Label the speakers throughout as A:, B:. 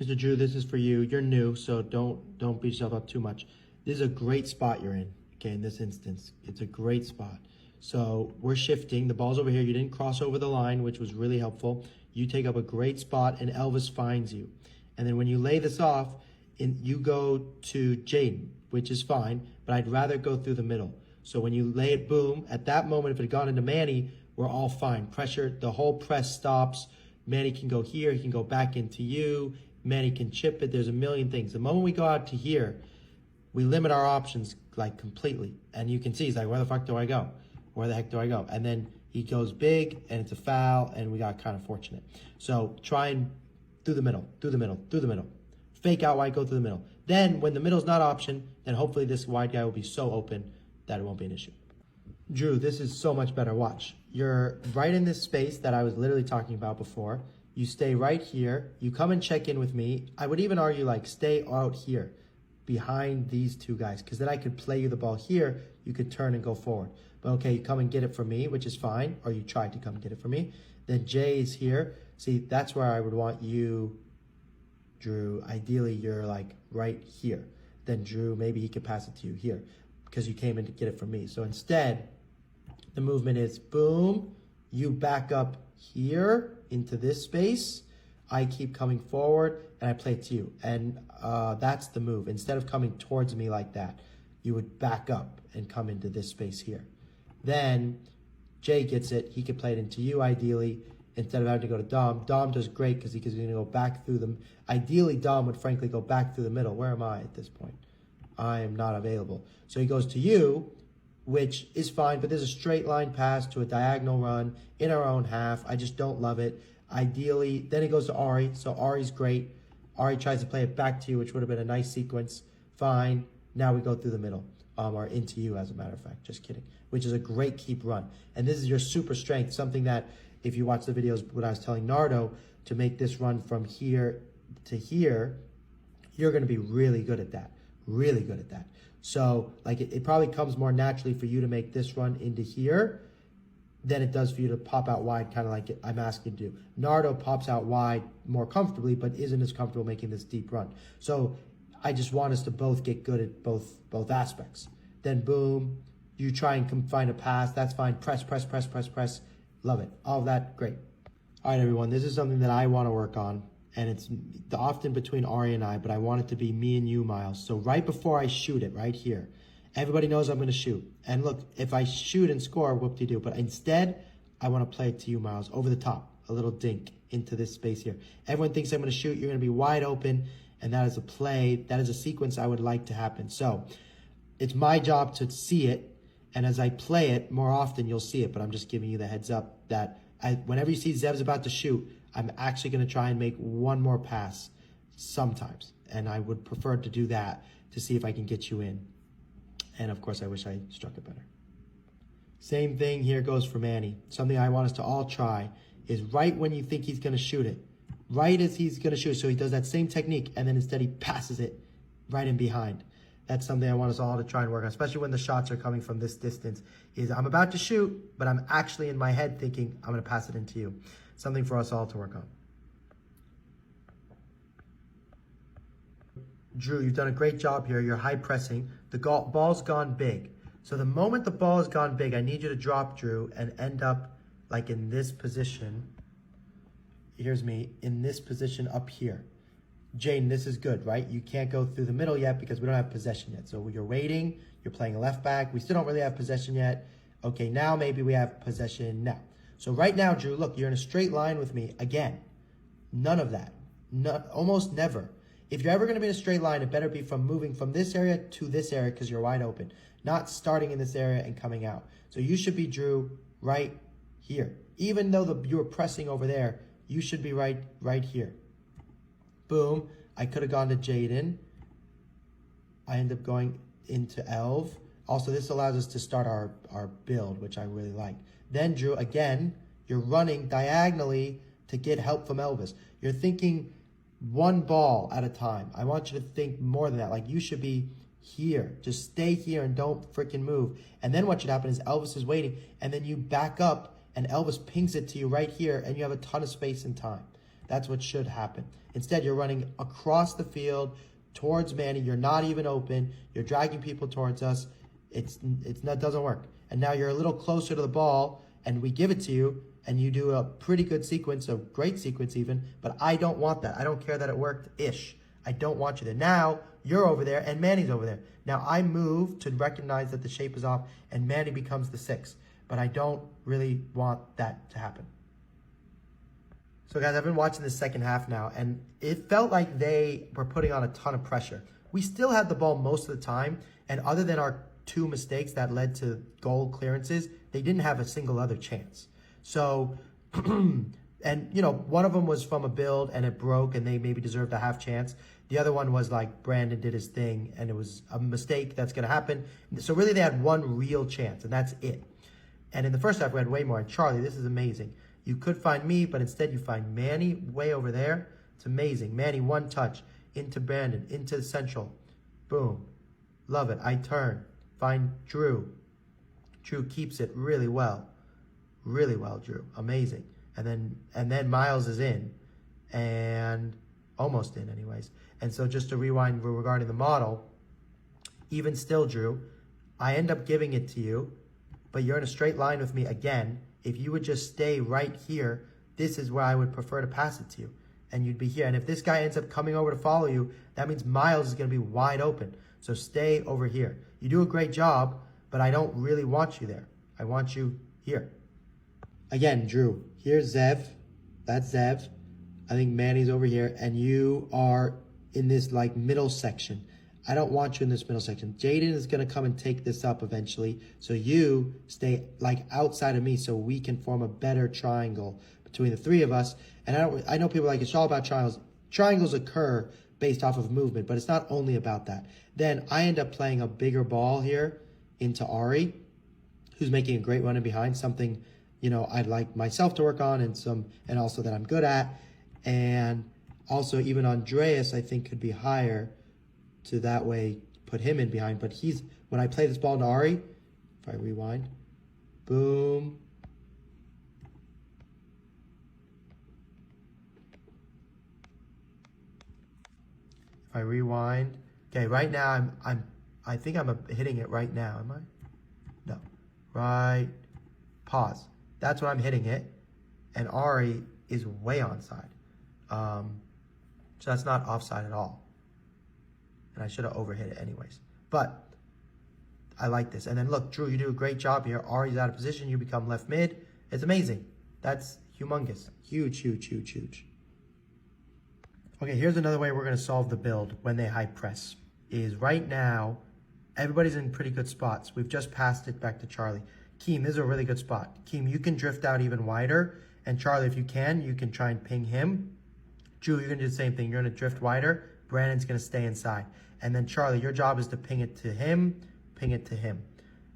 A: Mr. Drew, this is for you. You're new, so don't beat yourself up too much. This is a great spot you're in, okay, in this instance. It's a great spot. So we're shifting. The ball's over here. You didn't cross over the line, which was really helpful. You take up a great spot, and Elvis finds you. And then when you lay this off, you go to Jaden, which is fine, but I'd rather go through the middle. So when you lay it, boom, at that moment, if it had gone into Manny, we're all fine. Pressure, the whole press stops. Manny can go here. He can go back into you. Manny can chip it. There's a million things. The moment we go out to here, we limit our options like completely. And you can see he's like, where the fuck do I go? Where the heck do I go? And then he goes big and it's a foul and we got kind of fortunate. So try and through the middle, through the middle, through the middle. Fake out wide, go through the middle. Then when the middle's not option, then hopefully this wide guy will be so open that it won't be an issue. Drew, this is so much better. Watch. You're right in this space that I was literally talking about before. You stay right here. You come and check in with me. I would even argue like stay out here behind these two guys because then I could play you the ball here. You could turn and go forward. But okay, you come and get it from me, which is fine. Or you tried to come and get it from me. Then Jay is here. See, that's where I would want you, Drew. Ideally, you're like right here. Then Drew, maybe he could pass it to you here because you came in to get it from me. So instead, the movement is boom, you back up here into this space. I keep coming forward and I play it to you. And that's the move. Instead of coming towards me like that, you would back up and come into this space here. Then Jay gets it. He could play it into you ideally instead of having to go to Dom. Dom does great because he's going to go back through them. Ideally, Dom would frankly go back through the middle. Where am I at this point? I am not available. So he goes to you, which is fine, but there's a straight line pass to a diagonal run in our own half. I just don't love it. Ideally, then it goes to Ari, so Ari's great. Ari tries to play it back to you, which would have been a nice sequence. Fine. Now we go through the middle, or into you, as a matter of fact. Just kidding. Which is a great keep run. And this is your super strength, something that, if you watch the videos, what I was telling Nardo, to make this run from here to here, you're going to be really good at that. Really good at that. So like it probably comes more naturally for you to make this run into here than it does for you to pop out wide, kind of like I'm asking you to do. Nardo pops out wide more comfortably, but isn't as comfortable making this deep run. So I just want us to both get good at both aspects. Then boom, you try and find a pass. That's fine. Press, press, press, press, press. Love it. All of that, great. All right, everyone. This is something that I want to work on. And it's often between Ari and I, but I want it to be me and you, Miles. So right before I shoot it, right here, everybody knows I'm going to shoot. And look, if I shoot and score, whoop-de-doo. But instead, I want to play it to you, Miles, over the top, a little dink into this space here. Everyone thinks I'm going to shoot. You're going to be wide open, and that is a play. That is a sequence I would like to happen. So it's my job to see it, and as I play it, more often you'll see it. But I'm just giving you the heads up that whenever you see Zev's about to shoot, I'm actually going to try and make one more pass sometimes. And I would prefer to do that to see if I can get you in. And of course, I wish I struck it better. Same thing here goes for Manny. Something I want us to all try is right when you think he's going to shoot it. Right as he's going to shoot it. So he does that same technique and then instead he passes it right in behind. That's something I want us all to try and work on, especially when the shots are coming from this distance, is I'm about to shoot, but I'm actually in my head thinking I'm going to pass it into you. Something for us all to work on. Drew, you've done a great job here. You're high pressing. The ball's gone big. So the moment the ball has gone big, I need you to drop, Drew, and end up like in this position. Here's me, in this position up here. Jaden, this is good, right? You can't go through the middle yet because we don't have possession yet. So you're waiting. You're playing a left back. We still don't really have possession yet. Okay, now maybe we have possession now. So right now, Drew, look, you're in a straight line with me. Again, none of that. Almost never. If you're ever going to be in a straight line, it better be from moving from this area to this area because you're wide open, not starting in this area and coming out. So you should be, Drew, right here. Even though you were pressing over there, you should be right here. Boom. I could have gone to Jaden. I end up going into Elv. Also, this allows us to start our build, which I really like. Then, Drew, again, you're running diagonally to get help from Elvis. You're thinking one ball at a time. I want you to think more than that. Like, you should be here. Just stay here and don't freaking move. And then what should happen is Elvis is waiting, and then you back up, and Elvis pings it to you right here, and you have a ton of space and time. That's what should happen. Instead, you're running across the field towards Manny. You're not even open. You're dragging people towards us. It doesn't work. And now you're a little closer to the ball, and we give it to you, and you do a pretty good sequence, a great sequence even, but I don't want that. I don't care that it worked-ish. I don't want you there. Now, you're over there, and Manny's over there. Now, I move to recognize that the shape is off, and Manny becomes the 6. But I don't really want that to happen. So, guys, I've been watching the second half now, and it felt like they were putting on a ton of pressure. We still had the ball most of the time, and other than our 2 mistakes that led to goal clearances, they didn't have a single other chance. So, and, you know, one of them was from a build, and it broke, and they maybe deserved a half chance. The other one was like Brandon did his thing, and it was a mistake that's going to happen. So, really, they had one real chance, and that's it. And in the first half, we had way more. And Charlie, this is amazing. You could find me, but instead you find Manny way over there. It's amazing. Manny, one touch. Into Brandon. Into Central. Boom. Love it. I turn. Find Drew. Drew keeps it really well. Really well, Drew. Amazing. And then Miles is in. And almost in anyways. And so just to rewind regarding the model, even still, Drew, I end up giving it to you. But you're in a straight line with me again. If you would just stay right here, this is where I would prefer to pass it to you. And you'd be here. And if this guy ends up coming over to follow you, that means Miles is going to be wide open. So stay over here. You do a great job, but I don't really want you there. I want you here. Again, Drew, here's Zev. That's Zev. I think Manny's over here. And you are in this like middle section. I don't want you in this middle section. Jaden is going to come and take this up eventually. So you stay like outside of me so we can form a better triangle between the 3 of us. And I know people are like, it's all about triangles. Triangles occur based off of movement, but it's not only about that. Then I end up playing a bigger ball here into Ari, who's making a great run in behind, something, you know, I'd like myself to work on and also that I'm good at. And also even Andreas, I think, could be higher to that way put him in behind. But when I play this ball to Ari, if I rewind, boom. If I rewind, okay, right now I think I'm hitting it right now, am I? No, right, pause. That's when I'm hitting it, and Ari is way onside. So that's not offside at all. And I should have overhit it anyways. But I like this. And then look, Drew, you do a great job here. Ari's out of position. You become left mid. It's amazing. That's humongous. Huge, huge, huge, huge. Okay, here's another way we're going to solve the build when they high press. Is right now, everybody's in pretty good spots. We've just passed it back to Charlie. Keem, this is a really good spot. Keem, you can drift out even wider. And Charlie, if you can try and ping him. Drew, you're going to do the same thing. You're going to drift wider. Brandon's going to stay inside. And then Charlie, your job is to ping it to him, ping it to him.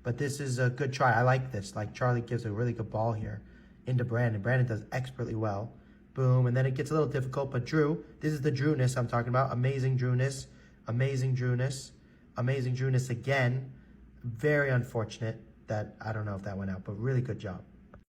A: But this is a good try. I like this. Like Charlie gives a really good ball here into Brandon. Brandon does expertly well. Boom. And then it gets a little difficult. But Drew, this is the Drewness I'm talking about. Amazing Drewness. Amazing Drewness. Amazing Drewness again. Very unfortunate that, I don't know if that went out, but really good job.